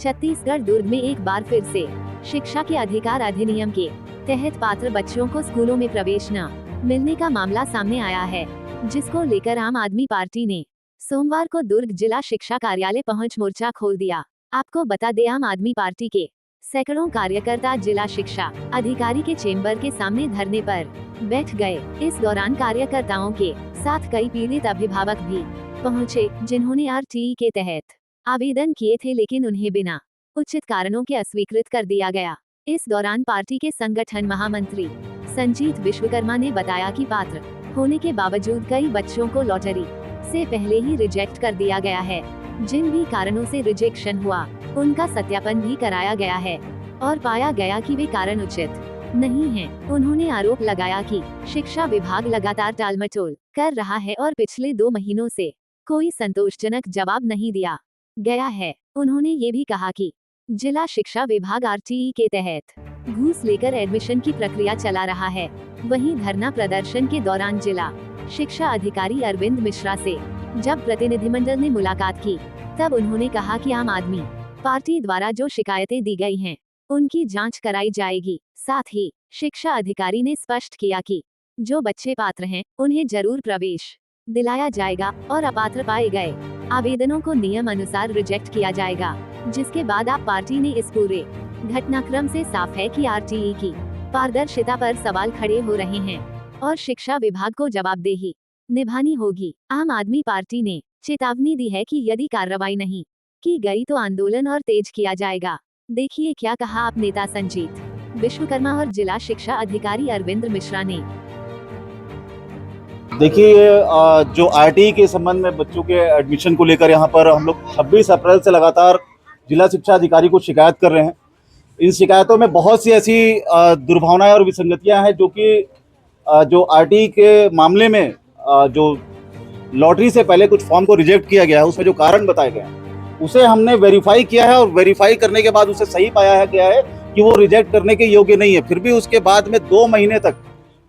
छत्तीसगढ़ दुर्ग में एक बार फिर से शिक्षा के अधिकार अधिनियम के तहत पात्र बच्चों को स्कूलों में प्रवेश न मिलने का मामला सामने आया है, जिसको लेकर आम आदमी पार्टी ने सोमवार को दुर्ग जिला शिक्षा कार्यालय पहुंच मोर्चा खोल दिया। आपको बता दें, आम आदमी पार्टी के सैकड़ों कार्यकर्ता जिला शिक्षा अधिकारी के चेंबर के सामने धरने पर बैठ गए। इस दौरान कार्यकर्ताओं के साथ कई पीड़ित अभिभावक भी पहुंचे, जिन्होंने आरटीई के तहत आवेदन किए थे, लेकिन उन्हें बिना उचित कारणों के अस्वीकृत कर दिया गया। इस दौरान पार्टी के संगठन महामंत्री संजीत विश्वकर्मा ने बताया कि पात्र होने के बावजूद कई बच्चों को लॉटरी से पहले ही रिजेक्ट कर दिया गया है। जिन भी कारणों से रिजेक्शन हुआ, उनका सत्यापन भी कराया गया है और पाया गया कि वे कारण उचित नहीं हैं। उन्होंने आरोप लगाया कि शिक्षा विभाग लगातार टालमटोल कर रहा है और पिछले 2 महीनों से कोई संतोषजनक जवाब नहीं दिया गया है। उन्होंने ये भी कहा कि जिला शिक्षा विभाग आरटीई के तहत घूस लेकर एडमिशन की प्रक्रिया चला रहा है। वहीं धरना प्रदर्शन के दौरान जिला शिक्षा अधिकारी अरविंद मिश्रा से जब प्रतिनिधिमंडल ने मुलाकात की, तब उन्होंने कहा कि आम आदमी पार्टी द्वारा जो शिकायतें दी गई हैं, उनकी जांच कराई जाएगी। साथ ही शिक्षा अधिकारी ने स्पष्ट किया कि जो बच्चे पात्र हैं, उन्हें जरूर प्रवेश दिलाया जाएगा और अपात्र पाए गए आवेदनों को नियम अनुसार रिजेक्ट किया जाएगा। जिसके बाद आप पार्टी ने इस पूरे घटनाक्रम से साफ है कि आरटीई की पारदर्शिता पर सवाल खड़े हो रहे हैं और शिक्षा विभाग को जवाबदेही निभानी होगी। आम आदमी पार्टी ने चेतावनी दी है कि यदि कार्रवाई नहीं की गई तो आंदोलन और तेज किया जाएगा। देखिए क्या कहा आप नेता संजीत विश्वकर्मा और जिला शिक्षा अधिकारी अरविंद मिश्रा ने। देखिए, जो आरटीई के संबंध में बच्चों के एडमिशन को लेकर यहाँ पर हम लोग 26 अप्रैल से लगातार जिला शिक्षा अधिकारी को शिकायत कर रहे हैं। इन शिकायतों में बहुत सी ऐसी दुर्भावनाएं और विसंगतियां हैं, जो कि जो आरटीई के मामले में जो लॉटरी से पहले कुछ फॉर्म को रिजेक्ट किया गया है, उसमें जो कारण बताए गए हैं, उसे हमने वेरीफाई किया है और वेरीफाई करने के बाद उसे सही पाया गया है कि वो रिजेक्ट करने के योग्य नहीं है। फिर भी उसके बाद में 2 महीने तक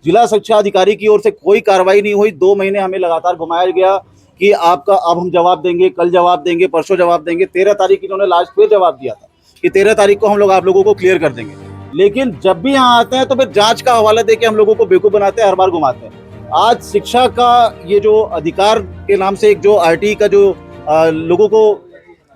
जिला शिक्षा अधिकारी की ओर से कोई कार्रवाई नहीं हुई। 2 महीने हमें लगातार घुमाया गया कि आपका अब हम जवाब देंगे, कल जवाब देंगे, परसों जवाब देंगे। 13 तारीख इन्होंने लास्ट फिर जवाब दिया था कि 13 तारीख को हम लोग आप लोगों को क्लियर कर देंगे। लेकिन जब भी यहाँ आते हैं तो फिर जांच का हवाला देके हम लोगों को बेवकूफ बनाते हैं, हर बार घुमाते हैं। आज शिक्षा का ये जो अधिकार के नाम से एक जो आरटीई का जो लोगों को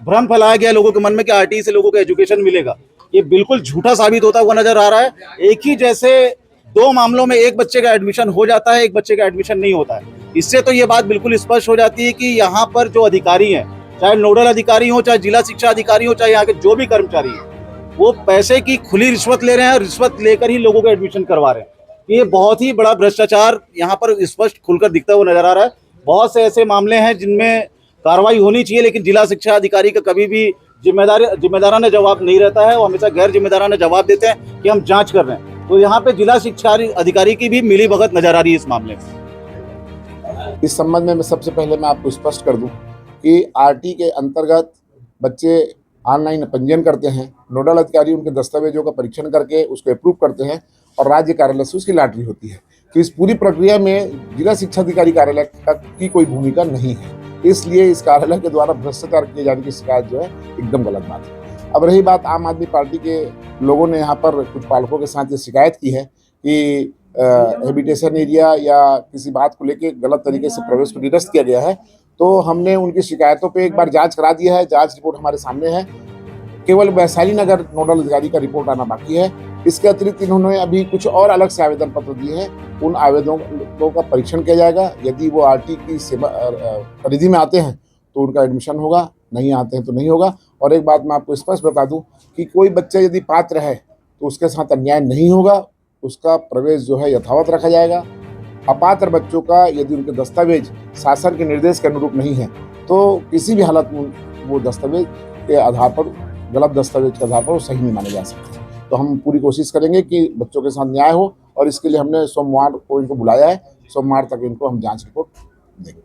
भ्रम फैलाया गया लोगों के मन में कि आरटीई से लोगों को एजुकेशन मिलेगा, ये बिल्कुल झूठा साबित होता हुआ नजर आ रहा है। एक ही जैसे 2 मामलों में एक बच्चे का एडमिशन हो जाता है, एक बच्चे का एडमिशन नहीं होता है। इससे तो ये बात बिल्कुल स्पष्ट हो जाती है कि यहाँ पर जो अधिकारी हैं, चाहे नोडल अधिकारी हो, चाहे जिला शिक्षा अधिकारी हो, चाहे यहाँ के जो भी कर्मचारी हैं, वो पैसे की खुली रिश्वत ले रहे हैं और रिश्वत लेकर ही लोगों को एडमिशन करवा रहे हैं। ये बहुत ही बड़ा भ्रष्टाचार यहाँ पर स्पष्ट खुलकर दिखता हुआ नजर आ रहा है। बहुत से ऐसे मामले हैं जिनमें कार्रवाई होनी चाहिए, लेकिन जिला शिक्षा अधिकारी का कभी भी जिम्मेदाराना जवाब नहीं रहता है। वो हमेशा गैर जिम्मेदाराना जवाब देते हैं कि हम जांच कर रहे हैं। तो यहाँ पे जिला शिक्षा अधिकारी की भी मिली भगत नजर आ रही है इस मामले में। इस संबंध में सबसे पहले मैं आपको स्पष्ट कर दूं कि आरटी के अंतर्गत बच्चे ऑनलाइन पंजीयन करते हैं, नोडल अधिकारी उनके दस्तावेजों का परीक्षण करके उसको अप्रूव करते हैं और राज्य कार्यालय से उसकी लॉटरी होती है। तो इस पूरी प्रक्रिया में जिला शिक्षा अधिकारी कार्यालय की कोई भूमिका नहीं है। इसलिए इस कार्यालय के द्वारा भ्रष्टाचार किए जाने की शिकायत जो है एकदम गलत बात है। अब रही बात आम आदमी पार्टी के लोगों ने यहाँ पर कुछ पालकों के साथ ये शिकायत की है कि हैबिटेशन एरिया या किसी बात को लेके गलत तरीके से प्रवेश को निरस्त किया गया है, तो हमने उनकी शिकायतों पे एक बार जांच करा दिया है। जांच रिपोर्ट हमारे सामने है। केवल वैशाली नगर नोडल अधिकारी का रिपोर्ट आना बाकी है। इसके अतिरिक्त इन्होंने अभी कुछ और अलग से आवेदन पत्र दिए हैं। उन आवेदनों का परीक्षण किया जाएगा। यदि वो आरटी की सेवा परिधि में आते हैं तो उनका एडमिशन होगा, नहीं आते हैं तो नहीं होगा। और एक बात मैं आपको स्पष्ट बता दूं कि कोई बच्चा यदि पात्र है तो उसके साथ अन्याय नहीं होगा, उसका प्रवेश जो है यथावत रखा जाएगा। अपात्र बच्चों का यदि उनके दस्तावेज शासन के निर्देश के अनुरूप नहीं है तो किसी भी हालत में वो दस्तावेज के आधार पर, गलत दस्तावेज के आधार पर वो सही नहीं माने जा सकते। तो हम पूरी कोशिश करेंगे कि बच्चों के साथ न्याय हो और इसके लिए हमने सोमवार को इनको बुलाया है। सोमवार तक इनको हम जांच रिपोर्ट देंगे।